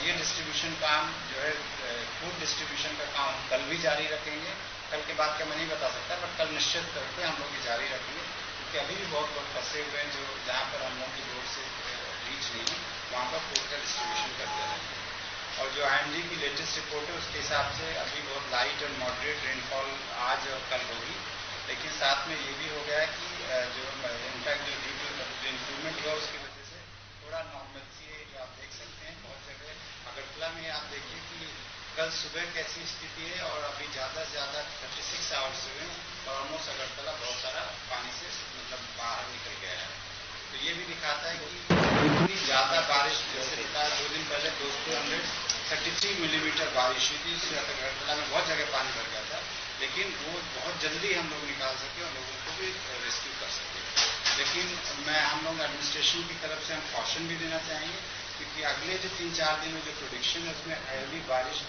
ये डिस्ट्रीब्यूशन काम जो है फूड डिस्ट्रीब्यूशन का काम कल भी जारी रखेंगे। कल के बाद का मैं नहीं बता सकता, बट कल निश्चित तौर पे हम लोग ये जारी रखेंगे, क्योंकि अभी भी बहुत लोग फंसे हुए हैं जो जहाँ पर हम लोग की रोड से रीच नहीं है वहाँ पर फूड का डिस्ट्रीब्यूशन करते हैं। और जो IMD की लेटेस्ट रिपोर्ट है उसके हिसाब से अभी बहुत लाइट और मॉडरेट रेनफॉल आज और कल होगी, लेकिन साथ में ये भी हो गया है कि जो इनफैक्ट जो इम्प्रूवमेंट हुआ उसकी वजह से थोड़ा नॉर्मलसी है जो आप देख सकते हैं। बहुत जगह अगरतला में आप देखिए कि कल सुबह कैसी स्थिति है और अभी ज़्यादा से ज़्यादा 36 आवर्स हुए और ऑलमोस्ट अगरतला बहुत सारा पानी से मतलब बाहर निकल गया है। तो ये भी दिखाता है कि इतनी ज़्यादा बारिश, जैसे बताया 2 दिन पहले 233 मिलीमीटर बारिश हुई थी, इससे अगरतला में बहुत जगह पानी भर गया था, लेकिन वो बहुत जल्दी हम लोग निकाल सके और लोगों को भी रेस्क्यू कर सके। लेकिन हम लोग एडमिनिस्ट्रेशन की तरफ से हम कॉशन भी देना चाहेंगे, क्योंकि अगले जो 3-4 दिन में जो प्रोडिक्शन है उसमें हैवी बारिश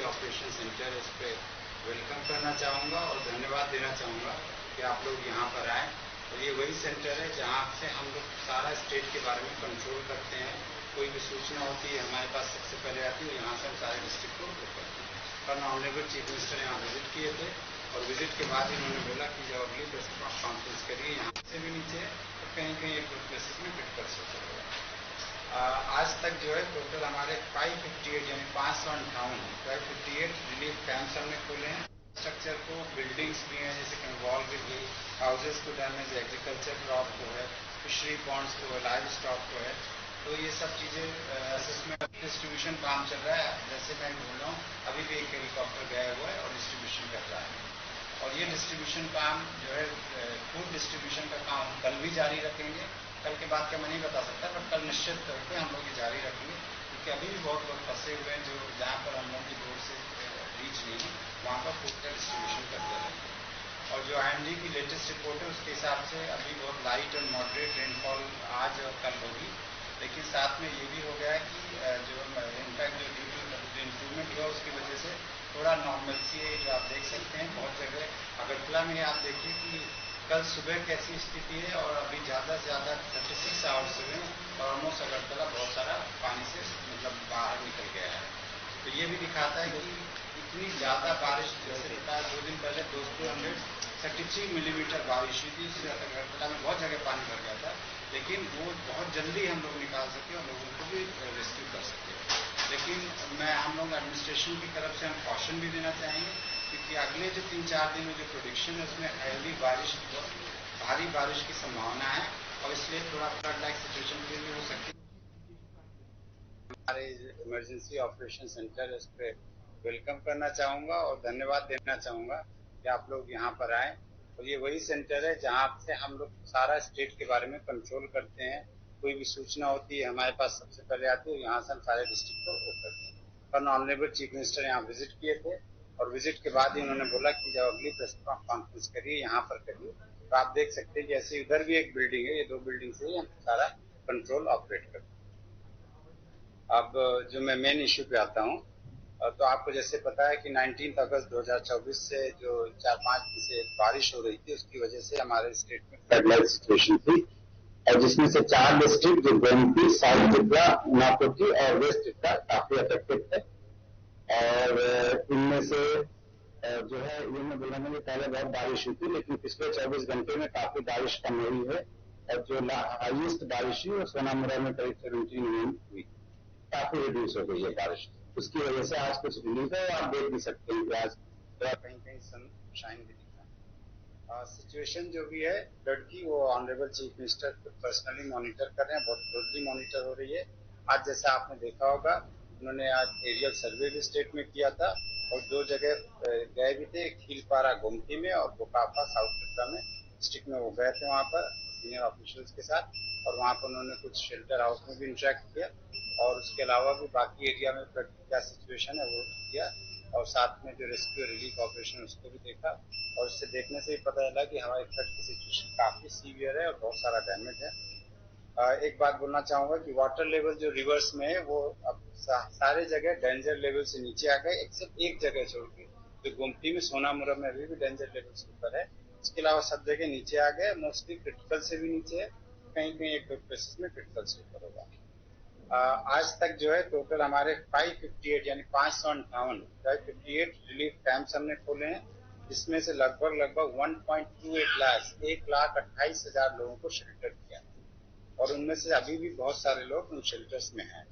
ऑपरेशन सेंटर, इस पर वेलकम करना चाहूँगा और धन्यवाद देना चाहूँगा कि आप लोग यहाँ पर आए। और ये वही सेंटर है जहाँ से हम लोग सारा स्टेट के बारे में कंट्रोल करते हैं। कोई भी सूचना होती है हमारे पास सबसे पहले आती है, यहाँ से हम सारे डिस्ट्रिक्ट को करते हैं। कल ऑनरेबल चीफ मिनिस्टर यहाँ विजिट किए थे और विजिट के बाद इन्होंने बोला कि जब अगली प्रेस कॉन्फ्रेंस करिए यहाँ से भी नीचे तो कहीं कहीं एक प्लेसेस में फिट कर सकते हैं। आज तक जो है टोटल हमारे 558 यानी 558 रिलीफ कैंप्स हमने खोले हैं। स्ट्रक्चर को बिल्डिंग्स भी हैं, जैसे कहीं वॉल गिर गई, हाउसेज को डैमेज, एग्रीकल्चर क्रॉप को है, फिशरी पॉन्ड्स को है, लाइव स्टॉक को है, तो ये सब चीज़ें असेसमेंट डिस्ट्रीब्यूशन काम चल रहा है। जैसे मैं बोल रहा हूँ अभी भी एक हेलीकॉप्टर गया हुआ है और डिस्ट्रीब्यूशन कर रहा है। और ये डिस्ट्रीब्यूशन काम जो है फूड डिस्ट्रीब्यूशन का काम कल भी जारी रखेंगे। कल के बाद का मैं नहीं बता सकता, बट कल निश्चित तौर पे हम लोग ये जारी रखेंगे, क्योंकि अभी भी बहुत लोग फंसे हुए हैं जो जहाँ पर हम लोग की रोड से रीच नहीं है वहाँ पर फूड का डिस्ट्रीब्यूशन करते हैं। और जो IMD की लेटेस्ट रिपोर्ट है उसके हिसाब से अभी बहुत लाइट और मॉडरेट रेनफॉल आज और कल होगी, लेकिन साथ में ये भी हो गया है कि जो इनफैक्ट जो इम्प्रूवमेंट हुआ उसकी वजह से थोड़ा नॉर्मलसी है जो आप देख सकते हैं। बहुत जगह अगरतला में आप देखिए कि कल सुबह कैसी स्थिति है और अभी ज़्यादा से ज़्यादा 36 आवर्स हुए और ऑलमोस्ट अगरतला बहुत सारा पानी से मतलब बाहर निकल गया है। तो ये भी दिखाता है कि इतनी ज़्यादा बारिश, जैसे बताया 2 दिन पहले 233 मिलीमीटर बारिश हुई थी, इससे अगरतला में बहुत जगह पानी भर गया था, लेकिन वो बहुत जल्दी हम लोग निकाल सके और लोगों को भी रेस्क्यू कर सके। लेकिन हम लोग एडमिनिस्ट्रेशन की तरफ से हम कॉशन भी देना चाहेंगे, क्योंकि अगले जो 3-4 दिन में जो प्रोडिक्शन है उसमें हैवी बारिश, भारी बारिश की संभावना है और इसलिए थोड़ा फ्लड लाइक सिचुएशन भी हो सकती है। हमारे इमरजेंसी ऑपरेशन सेंटर है, उस पर वेलकम करना चाहूँगा और धन्यवाद देना चाहूँगा कि आप लोग यहाँ पर आए। और ये वही सेंटर है जहाँ से हम लोग सारा स्टेट के बारे में कंट्रोल करते हैं। कोई भी सूचना होती है हमारे पास सबसे पहले आती है, यहाँ से हम सारे डिस्ट्रिक्ट को करते हैं। कल ऑनरेबल चीफ मिनिस्टर यहाँ विजिट किए थे और विजिट के बाद ही उन्होंने बोला कि जब अगली प्रेस कॉन्फ्रेंस करिए यहाँ पर करिए। तो आप देख सकते हैं जैसे उधर भी एक बिल्डिंग है, ये 2 बिल्डिंग से ही हम सारा कंट्रोल ऑपरेट करते हैं। अब जो मैं मेन इश्यू पे आता हूँ, तो आपको जैसे पता है कि 19 अगस्त 2024 से जो 4-5 दिन से बारिश हो रही थी उसकी वजह से हमारे स्टेट में फ्लड लाइक सिचुएशन थी, और जिसमें से 4 डिस्ट्रिक्ट जो गोमती, साउथ त्रिपुरा, नाकोटी और वेस्ट त्रिपुरा काफी अफेक्टेड थे। और इनमें से जो है ये मैं बोलूंगा कि पहले बहुत बारिश हुई थी, लेकिन पिछले 24 घंटे में काफी बारिश कम हुई है और जो हाईएस्ट बारिश हुई वो सोनामुरा में करीब 17 mm हुई, काफी रिड्यूस हो गई है बारिश। उसकी वजह से आज कुछ रिलीफ है, आप देख भी सकते हैं कि आज थोड़ा कहीं कहीं सनशाइन भी दिख रहा है। सिचुएशन जो भी है फ्लड की, वो honourable chief minister personally monitor कर रहे हैं, बहुत क्लोजली मॉनिटर हो रही है आज जैसा आपने देखा होगा, उन्होंने आज एरियल सर्वे भी स्टेट में किया था और 2 जगह गए भी थे, एक खीलपारा गोमती में और बोकापा साउथ त्रिपुरा में डिस्ट्रिक्ट में वो गए थे वहाँ पर सीनियर ऑफिशियल्स के साथ, और वहाँ पर उन्होंने कुछ शेल्टर हाउस में भी इंटरेक्ट किया और उसके अलावा भी बाकी एरिया में क्या सिचुएशन है वो किया, और साथ में जो रेस्क्यू रिलीफ ऑपरेशन उसको भी देखा, और उससे देखने से ही पता चला कि हमारे फ्लड की सिचुएशन काफी सीवियर है और बहुत सारा डैमेज है। एक बात बोलना चाहूंगा कि वाटर लेवल जो रिवर्स में है वो अब सारे जगह डेंजर लेवल से नीचे आ गए, एक्सेप्ट एक जगह छोड़ के जो गोमती में सोनामुरा में अभी भी डेंजर लेवल से ऊपर है। इसके अलावा सब जगह नीचे आ गए, मोस्टली क्रिटिकल से भी नीचे है, कहीं कहीं एक दो प्लेसेस में क्रिटिकल से ऊपर होगा। आज तक जो है टोटल हमारे 558 यानी 558 रिलीफ कैंप्स हमने खोले हैं, जिसमें से लगभग लगभग 1.28 लाख 1,28,000 लोगों को शेल्टर किया, और उनमें से अभी भी बहुत सारे लोग उन शेल्टर्स में हैं।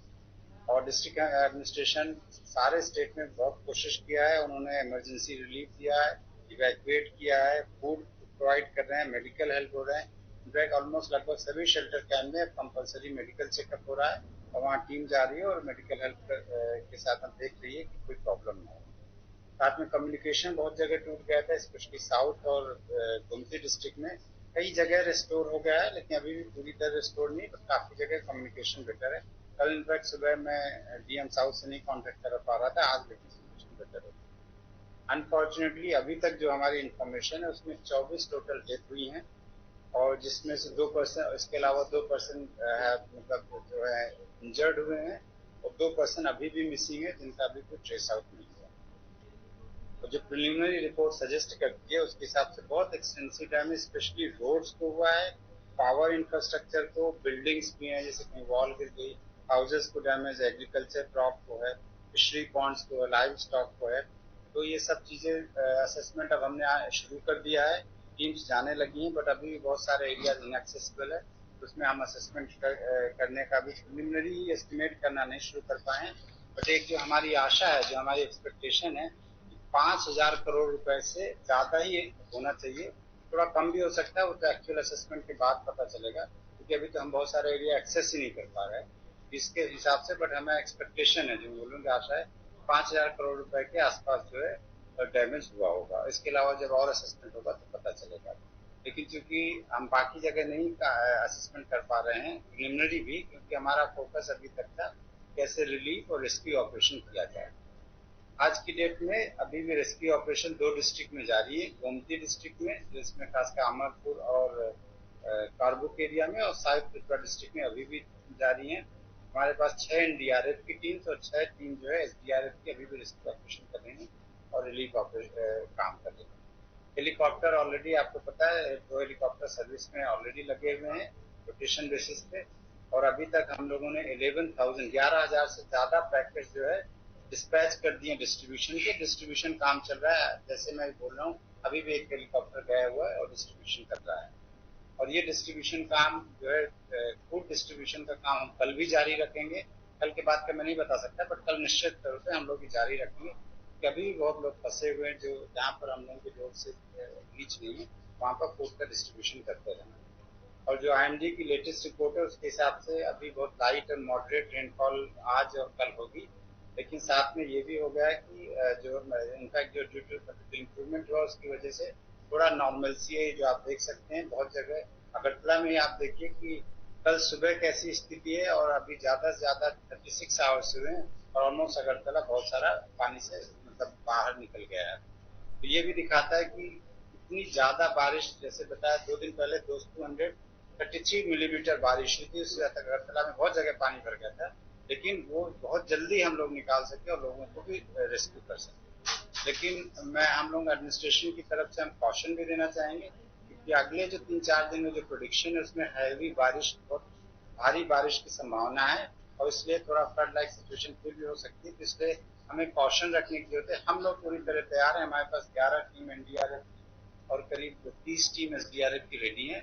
और डिस्ट्रिक्ट एडमिनिस्ट्रेशन सारे स्टेट में बहुत कोशिश किया है, उन्होंने इमरजेंसी रिलीफ दिया है, इवैक्यूएट किया है, फूड प्रोवाइड कर रहे हैं, मेडिकल हेल्प हो रहे हैं। इनफैक्ट ऑलमोस्ट लगभग सभी शेल्टर कैंप में कंपलसरी मेडिकल चेकअप हो रहा है और वहाँ टीम जा रही है और मेडिकल हेल्प के साथ हम देख रही है कि कोई प्रॉब्लम ना हो। साथ में कम्युनिकेशन बहुत जगह टूट गया था, स्पेशली साउथ और गोमती डिस्ट्रिक्ट में कई जगह रिस्टोर हो गया है, लेकिन अभी भी पूरी तरह रिस्टोर नहीं, बट काफी जगह कम्युनिकेशन बेटर है। कल इनफैक्ट सुबह मैं डीएम साउथ से नहीं कांटेक्ट कर पा रहा था, आज लेकिन सिचुएशन बेटर हो। अनफॉर्चुनेटली अभी तक जो हमारी इंफॉर्मेशन है उसमें 24 टोटल डेथ हुई हैं, और जिसमें से 2%, इसके अलावा 2% मतलब जो है इंजर्ड हुए हैं, और 2% अभी भी मिसिंग है जिनका अभी कोई ट्रेस आउट नहीं हुआ। तो जो प्रिलिमिनरी रिपोर्ट सजेस्ट करती है उसके हिसाब से बहुत एक्सटेंसिव डैमेज स्पेशली रोड्स को हुआ है, पावर इंफ्रास्ट्रक्चर को, बिल्डिंग्स भी हैं जैसे कहीं वॉल गिर गई, हाउसेस को डैमेज, एग्रीकल्चर क्रॉप को है, फिशरी पॉन्ड्स को है, लाइव स्टॉक को है। तो ये सब चीजें असेसमेंट अब हमने शुरू कर दिया है, टीम्स जाने लगी हैं, बट अभी भी बहुत सारे एरियाज इनएक्सेसिबल है, तो उसमें हम असेसमेंट करने का भी प्रिलिमिनरी एस्टिमेट करना नहीं शुरू कर पाए हैं। बट एक जो हमारी आशा है, जो हमारी एक्सपेक्टेशन है, 5,000 करोड़ रुपए से ज्यादा ही होना चाहिए, थोड़ा कम भी हो सकता है, वो तो एक्चुअल असेसमेंट के बाद पता चलेगा, क्योंकि अभी तो हम बहुत सारे एरिया एक्सेस ही नहीं कर पा रहे हैं इसके हिसाब से। बट हमें एक्सपेक्टेशन है, जो बोलूंगी आशा है, 5,000 करोड़ रुपए के आसपास जो है डैमेज हुआ होगा। इसके अलावा जब और असेसमेंट होगा तो पता चलेगा, लेकिन चूंकि हम बाकी जगह नहीं असेसमेंट कर पा रहे हैं प्रिलिमिनरी भी, क्योंकि हमारा फोकस अभी तक था कैसे रिलीफ और रेस्क्यू ऑपरेशन किया जाए। आज की डेट में अभी भी रेस्क्यू ऑपरेशन 2 डिस्ट्रिक्ट में जारी है, गोमती डिस्ट्रिक्ट में जिसमें खासकर अमरपुर और कारबुक एरिया में, और साउथ त्रिपुरा डिस्ट्रिक्ट में अभी भी जारी है। हमारे पास 6 एनडीआरएफ की टीम और 6 टीम जो है एसडीआरएफ की अभी भी रेस्क्यू ऑपरेशन कर रही है और रिलीफ काम कर रही है। हेलीकॉप्टर ऑलरेडी आपको पता है 2 हेलीकॉप्टर सर्विस में ऑलरेडी लगे हुए हैं रोटेशन बेसिस पे, और अभी तक हम लोगों ने 11,000 से ज्यादा पैकेज जो है डिस्पैच कर दिए डिस्ट्रीब्यूशन के। डिस्ट्रीब्यूशन काम चल रहा है, जैसे मैं बोल रहा हूँ अभी भी एक हेलीकॉप्टर गया हुआ है और डिस्ट्रीब्यूशन कर रहा है। और ये डिस्ट्रीब्यूशन काम जो है फूड डिस्ट्रीब्यूशन का काम हम कल भी जारी रखेंगे। कल के बाद का मैं नहीं बता सकता, बट कल निश्चित तौर पे हम लोग ये जारी रखेंगे। कभी भी बहुत लोग फंसे हुए हैं जो जहाँ पर हम लोग के लोग से रीच नहीं है, वहाँ पर फूड का डिस्ट्रीब्यूशन करते रहना। और जो आईएमडी की लेटेस्ट रिपोर्ट है उसके हिसाब से अभी बहुत लाइट और मॉडरेट रेनफॉल आज और कल होगी, लेकिन साथ में ये भी हो गया है कि जो इनफैक्ट जो ड्यू टू इम्प्रूवमेंट हुआ उसकी वजह से थोड़ा नॉर्मलसी है, जो आप देख सकते हैं बहुत जगह। अगरतला में आप देखिए कि कल सुबह कैसी स्थिति है और अभी ज्यादा से ज्यादा 36 आवर्स हुए हैं और ऑलमोस्ट अगरतला बहुत सारा पानी से मतलब बाहर निकल गया है। तो ये भी दिखाता है कि इतनी ज्यादा बारिश, जैसे बताया 2 दिन पहले 233 मिलीमीटर बारिश हुई थी, उससे अगरतला में बहुत जगह पानी भर गया था, लेकिन वो बहुत जल्दी हम लोग निकाल सके और लोगों को भी रेस्क्यू कर सके। लेकिन मैं हम लोग एडमिनिस्ट्रेशन की तरफ से हम कॉशन भी देना चाहेंगे, क्योंकि अगले जो 3-4 दिन में जो प्रोडिक्शन है उसमें हैवी बारिश, बहुत भारी बारिश की संभावना है, और इसलिए थोड़ा फ्लड लाइक सिचुएशन फिर भी हो सकती है, तो इसलिए हमें कॉशन रखने की जरूरत है। हम लोग पूरी तरह तैयार हैं, हमारे पास 11 टीम एनडीआरएफ और करीब 30 टीम एसडीआरएफ की रेडी है।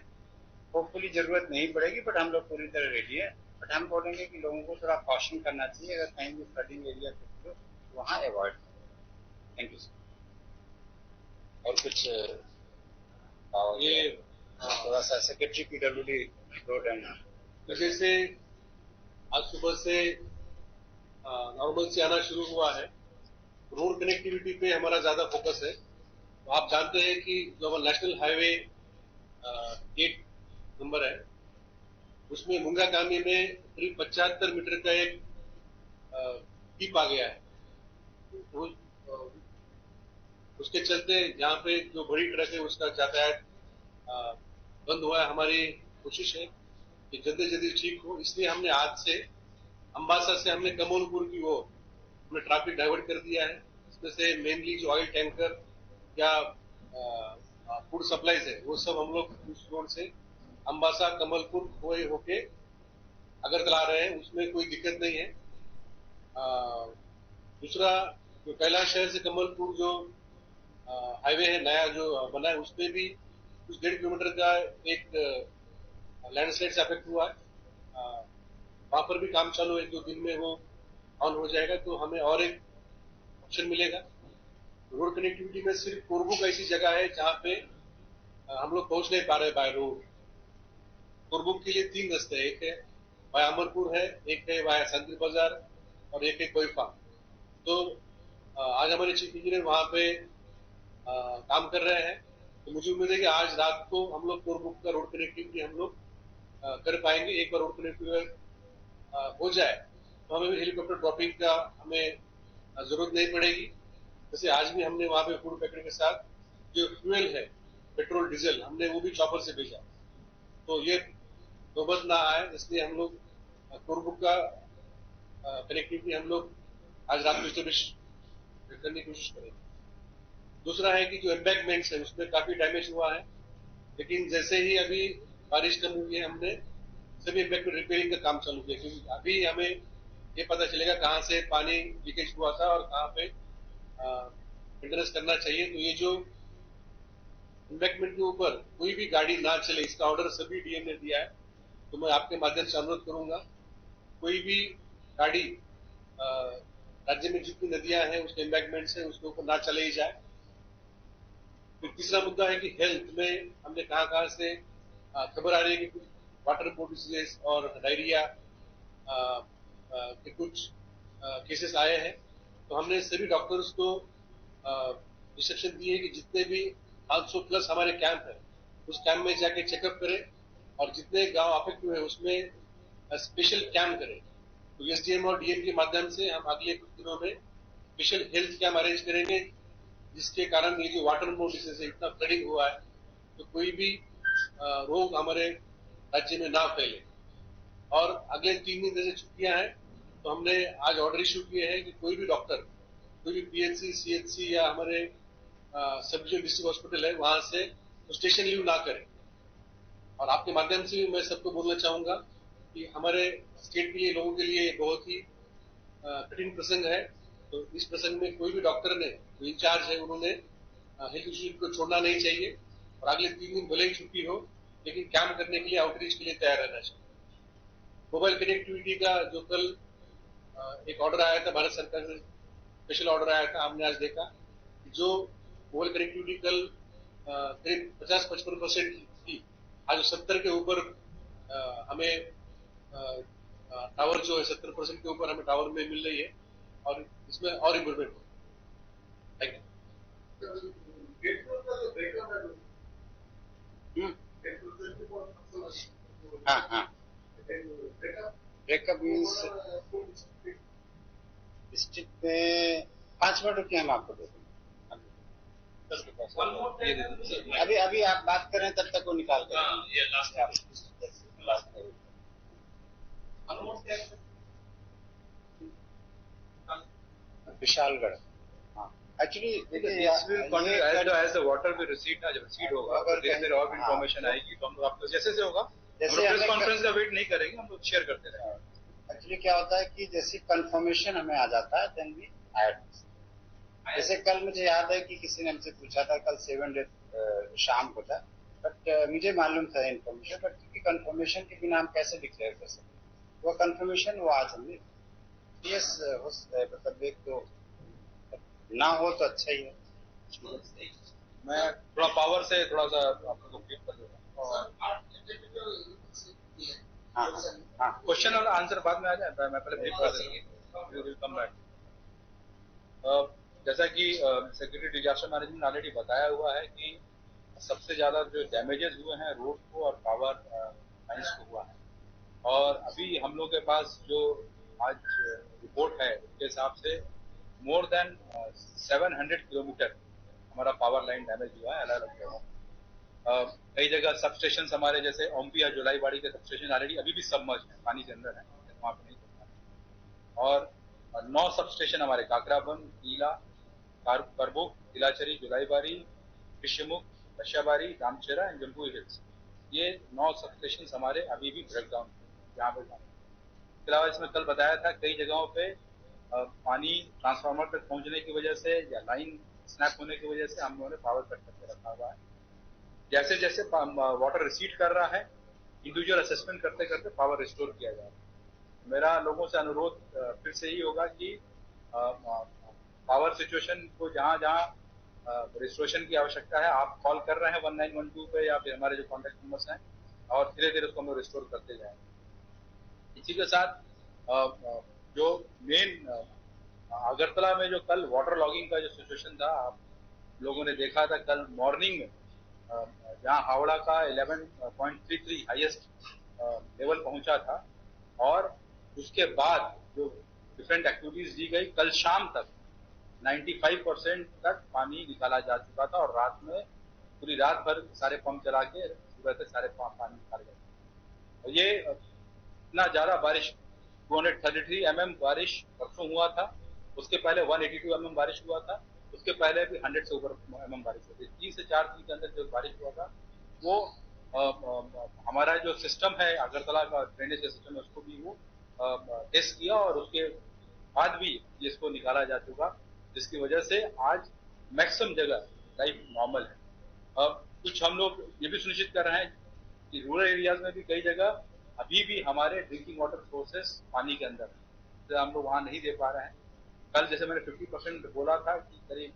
होपफुली जरूरत नहीं पड़ेगी, बट हम लोग पूरी तरह रेडी है। बट हम बोलेंगे कि लोगों को थोड़ा कॉशन करना चाहिए, अगर कहीं भी फ्लडिंग एरिया कुछ हो तो वहाँ अवॉइड करें। Thank you sir. और कुछ ये थोड़ा सा सेक्रेटरी पीडब्ल्यूडी रोड एंड जैसे आज सुबह से नॉर्मल से आना शुरू हुआ है। रोड कनेक्टिविटी पे हमारा ज्यादा फोकस है। तो आप जानते हैं कि जो हमारा नेशनल हाईवे 8 नंबर है, उसमें मुंगा कामी में करीब 75 मीटर का एक कीप आ गया है। तो उसके चलते यहाँ पे जो बड़ी ट्रक है उसका यातायात बंद हुआ है। हमारी कोशिश है कि जल्दी जल्दी ठीक हो, इसलिए हमने आज से अम्बासा से हमने कमलपुर की वो हमने ट्रैफिक डाइवर्ट कर दिया है। इसमें से मेनली जो ऑयल टैंकर या फूड सप्लाईज है वो सब हम लोग उस रोड से अम्बासा कमलपुर हुए होके अगरतला आ रहे हैं, उसमें कोई दिक्कत नहीं है। दूसरा जो कैलाश शहर से कमलपुर जो हाईवे है नया जो बना है, उसमें भी कुछ 1.5 किलोमीटर का एक लैंडस्लाइड से अफेक्ट हुआ है। वहां पर भी काम चालू है, 2 दिन में वो ऑन हो जाएगा तो हमें और एक ऑप्शन मिलेगा। रोड कनेक्टिविटी में सिर्फ कोरबुक ऐसी जगह है जहाँ पे हम लोग पहुंच नहीं पा रहे बाय रोड। कोरबुक के लिए 3 रास्ते हैं, एक है वाया अमरपुर है, एक है वाया संतरी बाजार और एक है कोईफा। तो आज हमारे चीफ इंजीनियर वहां पे काम कर रहे हैं। तो मुझे उम्मीद है कि आज रात को हम लोग कोरबुक का रोड कनेक्टिविटी हम लोग कर पाएंगे। एक बार रोड कनेक्टिविटी हो जाए तो हमें हेलीकॉप्टर ड्रॉपिंग का हमें जरूरत नहीं पड़ेगी। जैसे आज भी हमने वहां पे फूड पैकेट के साथ जो फ्यूल है पेट्रोल डीजल हमने वो भी चॉपर से भेजा। तो ये नौबत ना आए, इसलिए हम लोग कोरबुक का कनेक्टिविटी हम लोग आज रात को स्टेब्लिश करने की कोशिश करेंगे। दूसरा है कि जो एम्बैंकमेंट्स है उसमें काफी डैमेज हुआ है, लेकिन जैसे ही अभी बारिश कम हुई है हमने सभी एम्बैंकमेंट रिपेयरिंग का काम चालू किया, क्योंकि अभी हमें ये पता चलेगा कहाँ से पानी लीकेज हुआ था और कहाँ पे मेंटेनेंस करना चाहिए। तो ये जो एम्बैंकमेंट के ऊपर कोई भी गाड़ी ना चले इसका ऑर्डर सभी डीएम ने दिया है। तो मैं आपके माध्यम से अनुरोध करूंगा कोई भी गाड़ी राज्य में जितनी नदियां हैं उसके एम्बैंकमेंट से उसके ऊपर ना चले ही जाए। फिर तीसरा मुद्दा है कि हेल्थ में हमने कहाँ से खबर आ रही है कि कुछ वाटर बोर्ड डिसीजेस और डायरिया के कुछ केसेस आए हैं। तो हमने सभी डॉक्टर्स को इंस्ट्रक्शन दिए कि जितने भी 500 प्लस हमारे कैंप है उस कैंप में जाके चेकअप करें और जितने गांव अफेक्ट हुए उसमें स्पेशल कैंप करें। तो एसडीएम और डीएम के माध्यम से हम अगले कुछ दिनों में स्पेशल हेल्थ कैंप अरेंज करेंगे, जिसके कारण ये जो वाटर बोर्ड डिसीज है इतना फ्लडिंग हुआ है तो कोई भी रोग हमारे राज्य में ना फैले। और अगले 3 दिन जैसे छुट्टियां हैं तो हमने आज ऑर्डर इशू किए हैं कि कोई भी डॉक्टर कोई भी पीएचसी सीएचसी या हमारे सब जो डिस्ट्रिक्ट हॉस्पिटल है वहां से तो स्टेशन लीव ना करें। और आपके माध्यम से भी मैं सबको बोलना चाहूंगा कि हमारे स्टेट के लिए लोगों के लिए बहुत ही कठिन प्रसंग है। तो इस प्रसंग में कोई भी डॉक्टर ने जो इंचार्ज है उन्होंने हेल्थ इंस्टीट्यूट को छोड़ना नहीं चाहिए और अगले 3 दिन भले ही छुट्टी हो लेकिन काम करने के लिए आउटरीच के लिए तैयार रहना चाहिए। मोबाइल कनेक्टिविटी का जो कल एक ऑर्डर आया था भारत सरकार से, स्पेशल ऑर्डर आया था, हमने आज देखा जो मोबाइल कनेक्टिविटी कल करीब 50-55% थी, आज 70 के ऊपर हमें टावर जो है 70% के ऊपर हमें टावर में मिल रही है और इसमें और इम्प्रूवमेंट हो। Thank you. हाँ हाँ, ब्रेकअप मीन्स डिस्ट्रिक्ट में 5 मिनट रुकिए, हम आपको दे देंगे। अभी अभी आप बात करें तब तक वो निकाल कर विशालगढ़। एक्चुअली देखिए एज द वाटर भी रिसीड ना, जब रिसीड होगा अगर धीरे धीरे और इन्फॉर्मेशन आएगी तो हम लोग आपको जैसे से होगा जैसे प्रेस कॉन्फ्रेंस का वेट नहीं करेंगे, हम लोग शेयर करते रहेंगे। एक्चुअली क्या होता है कि जैसे कंफर्मेशन हमें आ जाता है देन वी ऐड। जैसे कल मुझे याद है कि किसी ने हमसे पूछा था कल 7 डेज शाम को था, बट मुझे मालूम था इन्फॉर्मेशन, बट क्योंकि कंफर्मेशन के बिना हम कैसे डिक्लेयर कर सकते, वो कंफर्मेशन वो आज हमने यस मतलब एक तो ना हो तो अच्छा ही है। मैं थोड़ा पावर से थोड़ा सा आप लोगों को फीड कर दूंगा। क्वेश्चन और आंसर बाद में आ जाए, मैं पहले ब्रीफ कर देता हूँ। जैसा कि सेक्रेटरी डिजास्टर मैनेजमेंट ऑलरेडी बताया हुआ है कि सबसे ज्यादा जो डैमेजेस हुए हैं रोड को और पावर लाइन्स को हुआ है, और अभी हम लोग के पास जो आज रिपोर्ट है उसके हिसाब से मोर देन 700 किलोमीटर हमारा पावर लाइन डैमेज हुआ है अलग अलग जगह। कई जगह सब स्टेशन हमारे जैसे ओमपी या जुलाईबाड़ी के सब स्टेशन ऑलरेडी अभी भी सबमर्ज है, पानी के अंदर है, वहां पे नहीं करना। और 9 सब स्टेशन हमारे काकराबंद, टीला, करबुक, तिलाचरी, जुलाईबाड़ी, विश्वमुख, दशाबारी, रामचेरा एंड जम्बू हिल्स, ये 9 सब स्टेशन हमारे अभी भी ब्रेकडाउन यहाँ पे। इसके अलावा इसमें कल बताया था कई जगहों पे पानी ट्रांसफार्मर तक पहुंचने की वजह से या लाइन स्नैप होने की वजह से हम लोगों ने पावर कट करके रखा हुआ है। जैसे जैसे वाटर रिसीड कर रहा है, इंडिविजुअल असेसमेंट करते करते पावर रिस्टोर किया जा रहा है। मेरा लोगों से अनुरोध फिर से ही होगा कि पावर सिचुएशन को जहां जहां रिस्टोरेशन की आवश्यकता है, आप कॉल कर रहे हैं 1912 पे या फिर हमारे जो कॉन्टेक्ट नंबर्स हैं, और धीरे धीरे उसको हम लोग रिस्टोर करते जाएंगे। इसी के साथ जो मेन अगरतला में जो कल वाटर लॉगिंग का जो सिचुएशन था, आप लोगों ने देखा था कल मॉर्निंग में जहां हावड़ा का 11.33 हाईएस्ट लेवल पहुंचा था, और उसके बाद जो डिफरेंट एक्टिविटीज दी गई, कल शाम तक 95% तक पानी निकाला जा चुका था, और रात में पूरी रात भर सारे पंप चला के सुबह तक सारे पानी निकाल गए। और ये इतना ज्यादा बारिश 233 mm बारिश परसों हुआ था, उसके पहले 182 mm बारिश हुआ था, उसके पहले भी 100 से ऊपर mm बारिश हुई थी। 3 से 4 दिन के अंदर जो बारिश हुआ था वो हमारा जो सिस्टम है अगरतला का ड्रेनेज सिस्टम है उसको भी वो टेस्ट किया, और उसके बाद भी इसको निकाला जा चुका, जिसकी वजह से आज मैक्सिमम जगह लाइफ नॉर्मल है। अब कुछ हम लोग ये भी सुनिश्चित कर रहे हैं कि रूरल एरियाज में भी कई जगह अभी भी हमारे ड्रिंकिंग वाटर सोर्सेस पानी के अंदर है, तो हम लोग वहां नहीं दे पा रहे हैं। कल जैसे मैंने 50% बोला था कि करीब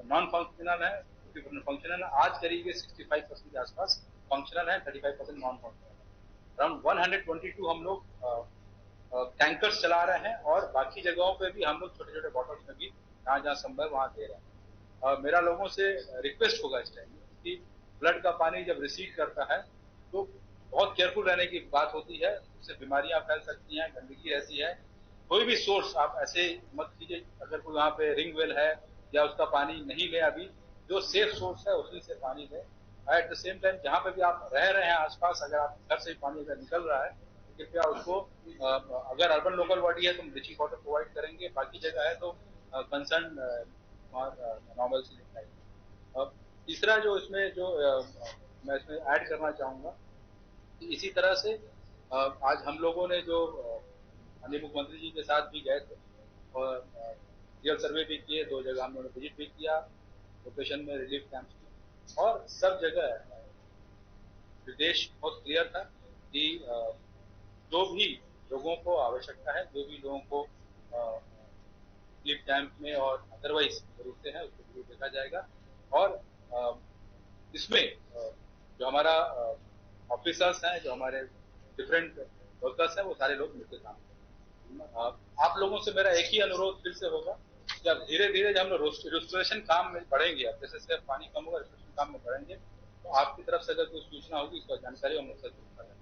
नॉन फंक्शनल है, 50% फंक्शनल है, आज करीब 65% के आसपास फंक्शनल है, 35% नॉन फंक्शनल। अराउंड 122 हम लोग टैंकर्स चला रहे हैं, और बाकी जगहों पे भी हम लोग छोटे छोटे बॉटल्स में भी जहाँ जहाँ संभव वहां दे रहे हैं। मेरा लोगों से रिक्वेस्ट होगा इस टाइम कि ब्लड का पानी जब रिसीव करता है तो बहुत केयरफुल रहने की बात होती है, उससे बीमारियां फैल सकती हैं, गंदगी रहती है। कोई भी सोर्स आप ऐसे मत कीजिए, अगर कोई वहाँ पे रिंग वेल है या उसका पानी नहीं ले, अभी जो सेफ सोर्स है उसी से पानी ले। एट द सेम टाइम जहाँ पे भी आप रह रहे हैं आसपास, अगर आप घर से पानी अगर निकल रहा है तो कृपया उसको, अगर अर्बन लोकल बॉडी है तो हम ब्लीचिंग वाटर प्रोवाइड करेंगे, बाकी जगह है तो कंसर्न नॉर्मल से निकालेंगे। तीसरा जो इसमें जो मैं इसमें ऐड करना चाहूंगा, इसी तरह से आज हम लोगों ने जो माननीय मुख्यमंत्री जी के साथ भी गए थे और रियल सर्वे भी किए, 2 जगह हम लोगों ने विजिट भी किया लोकेशन में, रिलीफ कैंप्स में, और सब जगह निर्देश बहुत क्लियर था कि जो भी लोगों को आवश्यकता है, जो भी लोगों को रिलीफ कैंप में और अदरवाइज जरूरतें हैं उसको जरूर देखा जाएगा। और इसमें जो हमारा ऑफिसर्स हैं, जो हमारे डिफरेंट वर्कर्स हैं, वो सारे लोग मिलकर काम करें। आप लोगों से मेरा एक ही अनुरोध फिर से होगा कि अब धीरे धीरे जब हम लोग रिस्टोरेशन काम में बढ़ेंगे, अब जैसे जैसे पानी कम होगा रिस्टोरेशन काम में बढ़ेंगे, तो आपकी तरफ से अगर कोई सूचना होगी इसका जानकारी हम लोग से जरूर करें।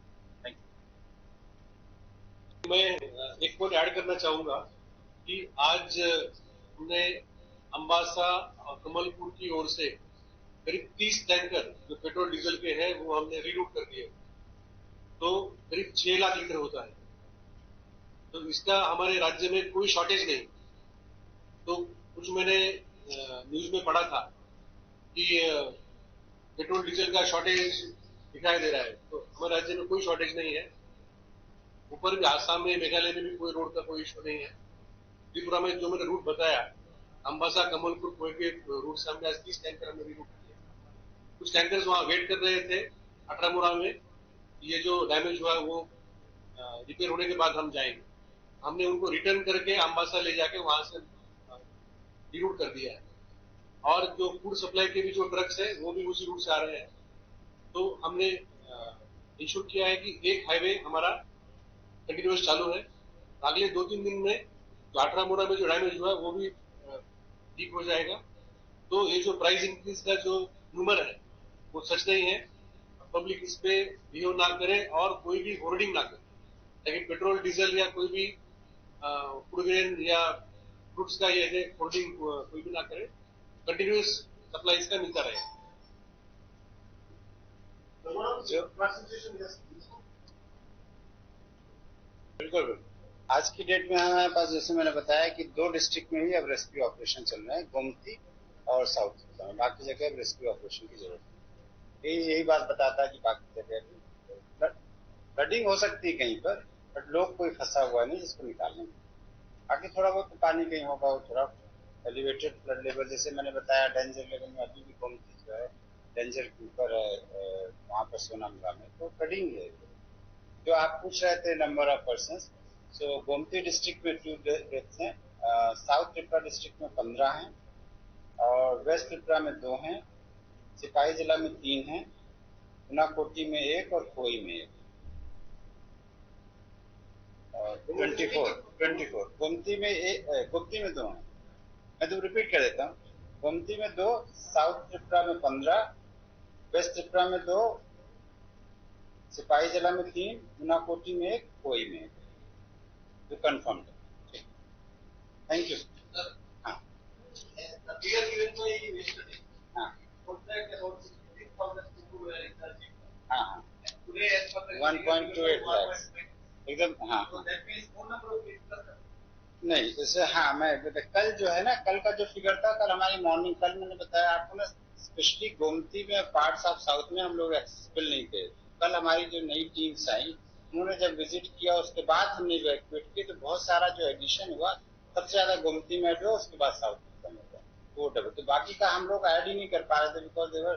Thank you. मैं एक पॉइंट ऐड करना चाहूंगा कि आज हमने अम्बासा और कमलपुर की ओर से करीब 30 टैंकर जो पेट्रोल डीजल के हैं वो हमने रीरूट कर दिए, तो करीब 6 लाख लीटर होता है। तो इसका हमारे राज्य में कोई शॉर्टेज नहीं। तो कुछ मैंने न्यूज में पढ़ा था कि पेट्रोल डीजल का शॉर्टेज दिखाई दे रहा है, तो हमारे राज्य में कोई शॉर्टेज नहीं है। ऊपर भी आसाम में, मेघालय में भी कोई रोड का कोई इशू नहीं है। त्रिपुरा में जो मैंने रूट बताया, अम्बासा कमलपुर कोई के रूट से हमने आज 30 टैंकर हमने रूट किया। कुछ टैंकर्स वहां वेट कर रहे थे अठामुरा में, ये जो डैमेज हुआ वो रिपेयर होने के बाद हम जाएंगे। हमने उनको रिटर्न करके अम्बासा ले जाके वहां से रीरूट कर दिया है। और जो फूड सप्लाई के भी जो ट्रक्स है वो भी उसी रूट से आ रहे हैं। तो हमने इंश्योर किया है कि एक हाईवे हमारा कंटिन्यूस चालू है। अगले 2-3 दिन में जो अठारमोड़ा में जो डैमेज हुआ वो भी ठीक हो जाएगा। तो ये जो प्राइस इंक्रीज का जो न्यूमर है वो सच नहीं है। पब्लिक इस पे बिहेव ना करे और कोई भी होर्डिंग ना करे, ताकि पेट्रोल डीजल या कोई भी फूड ग्रेन या फ्रूट्स का ये होर्डिंग कोई भी ना करे। कंटिन्यूस सप्लाई इसका मिलता रहे। बिल्कुल। आज की डेट में हमारे पास, जैसे मैंने बताया, कि 2 डिस्ट्रिक्ट में ही अब रेस्क्यू ऑपरेशन चल रहे हैं, गोमती और साउथ त्रिपुरा में। बाकी जगह अब रेस्क्यू ऑपरेशन की जरूरत है। यही बात बताता है कि बाकी जगह फ्लडिंग हो सकती है कहीं पर, बट लोग कोई फंसा हुआ नहीं जिसको निकालने में। बाकी थोड़ा बहुत पानी कहीं होगा, वो थोड़ा एलिवेटेड फ्लड लेवल, जैसे मैंने बताया, डेंजर लेवल में अभी भी गोमती जो है डेंजर के ऊपर है, वहाँ पर सोनामुगा में तो फ्लडिंग है। जो आप पूछ रहे थे number of person, so Gomti district में 2 डेथ्स हैं, साउथ त्रिपुरा डिस्ट्रिक्ट में 15 हैं, और वेस्ट त्रिपुरा में 2 हैं, सिपाही जिला में 3 हैं, उनाकोटी में 1 और कोई में 1। 24 गोमती में 2 हैं। मैं तो रिपीट कर देता हूँ, गोमती में 2, साउथ त्रिपुरा में 15, वेस्ट त्रिपुरा में 2, सिपाही जिला में 3, उनाकोटी में 1, कोई में 1, जो कंफर्म है। Thank you. हाँ हाँ हाँ 1.28 लाख एकदम। हाँ नहीं, जैसे हाँ, मैं कल जो है ना, कल का जो फिगर था, कल हमारी मॉर्निंग, कल मैंने बताया आपको ना, स्पेशली गोमती में पार्ट्स ऑफ साउथ में हम लोग एक्सेसिबल नहीं थे। कल हमारी जो नई टीम्स आई, उन्होंने जब विजिट किया उसके बाद हमने इवैक्यूएट किया, तो बहुत सारा जो एडिशन हुआ, सबसे ज्यादा गोमती में हुआ, उसके बाद साउथ में हुआ, वो डबल। तो बाकी का हम लोग ऐड ही नहीं कर पा रहे थे, बिकॉज देवर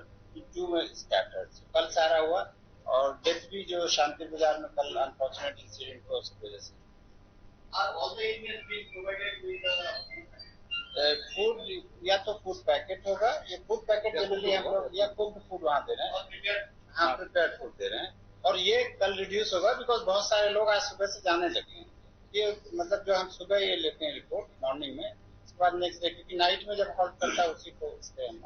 टू में स्कैटर्ड। कल सारा हुआ, और डेथ भी जो शांति बाजार में कल अनफॉर्चुनेट इंसिडेंट हुआ उसकी वजह से। फूड, या तो फूड पैकेट होगा, या फूड पैकेट जनरली हम लोग, या कुक्ड फूड वहाँ दे रहे हैं। हाँ, प्रिपेयर्ड फूड दे रहे हैं। और ये कल रिड्यूस होगा, बिकॉज बहुत सारे लोग आज सुबह से जाने लगे हैं। ये मतलब जो हम सुबह ये लेते हैं रिपोर्ट मॉर्निंग में, उसके बाद नेक्स्ट डे, क्योंकि नाइट में जब हॉल्ट करता है उसी को इससे हम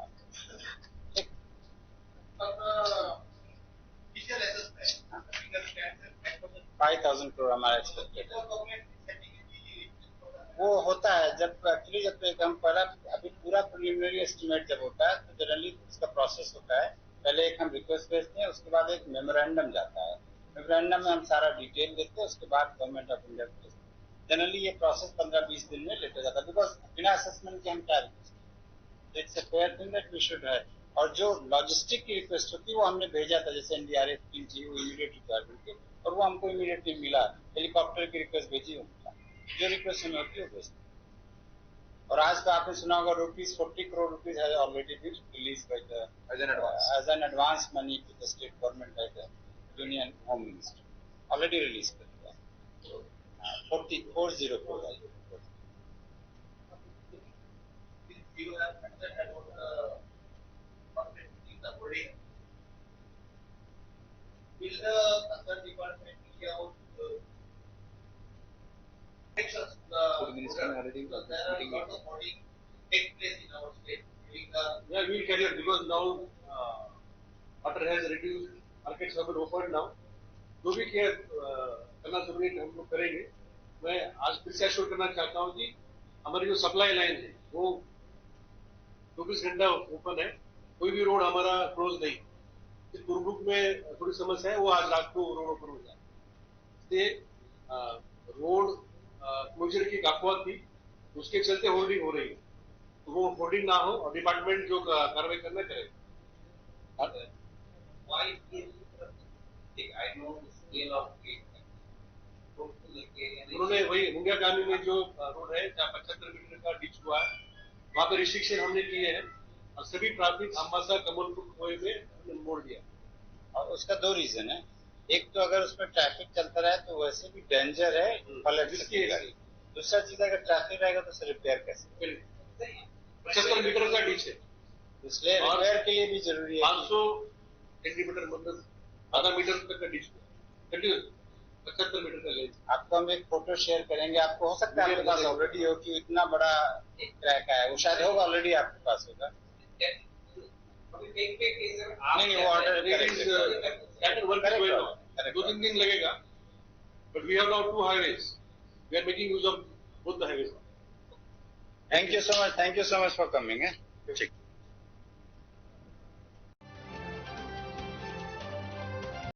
5,000 करोड़ हमारा एक्सपेक्टेड है। वो होता है जब एक्चुअली, जब हम पहला, अभी पूरा प्रिलिमिनरी एस्टिमेट जब होता है तो जनरली इसका प्रोसेस होता है, पहले एक हम रिक्वेस्ट भेजते हैं, उसके बाद एक मेमोरेंडम जाता है। मेमोरेंडम में हम सारा डिटेल देते हैं, उसके बाद गवर्नमेंट ऑफ इंडिया को भेजते हैं। जनरली ये प्रोसेस 15-20 दिन में लेते जाता है, बिकॉज बिना असेसमेंट के हम क्या it's a fair thing that we should है। और जो लॉजिस्टिक की रिक्वेस्ट होती है वो हमने भेजा था, जैसे एनडीआरएफ टीम थी, वो इमीडिएट रिक्वायरमेंट की, और वो हमको इमीडिएटली मिला। हेलीकॉप्टर की रिक्वेस्ट भेजी, उनका जो रिक्वेस्ट हमें होती है वो भेजते। और आज तो आपने सुना होगा, ₹40 करोड़ है already been release as an advance money to the state government by the union home minister, already release कर दिया। 40 crore. Will the concerned department carry out actions? Food Minister already there are a lot of hoarding take place in our state. Yeah, we will carry out, because now water has reduced, markets have been opened now. जो भी care करना जरूरी है हम लोग करेंगे। मैं आज फिर से एश्योर करना चाहता हूँ कि हमारी जो सप्लाई लाइन है वो 24 घंटा ओपन है, कोई भी रोड हमारा क्लोज नहीं। कुरबुक में थोड़ी समस्या है, वो आज रात को रोड ओपन हो जाए। इसलिए रोड क्लोजर की अफवाह थी, उसके चलते होर्डिंग हो रही है, तो वो होर्डिंग ना हो और डिपार्टमेंट जो कार्रवाई करना करे। उन्होंने वही मुंगिया गामी में जो रोड है जहाँ 75 मीटर का डिच हुआ है, वहां पर रिस्ट्रिक्शन हमने किए हैं, और सभी ट्रैफिक अम्बासा कमलपुर खोए में हमने मोड़ दिया। और उसका 2 रीजन है। एक तो अगर उसमें ट्रैफिक चलता रहे तो वैसे भी डेंजर है, पलट सकती है गाड़ी। दूसरा चीज, अगर ट्रैफिक रहेगा तो उसे रिपेयर कैसे? 75 मीटर का डिच है, इसलिए रिपेयर के लिए भी जरूरी है। 500 सेंटीमीटर मतलब आधा मीटर तक का डिच कंटिन्यू 75 मीटर का लेंथ। आपको हम एक फोटो शेयर करेंगे, आपको हो सकता है आपके पास ऑलरेडी हो कि इतना बड़ा एक क्रैक है, वो शायद होगा ऑलरेडी आपके पास होगा। नहीं वो ऑर्डर दो तीन दिन लगेगा, but we have now 2 highways, we are making use of both the highways. Thank you so much for coming. ठीक।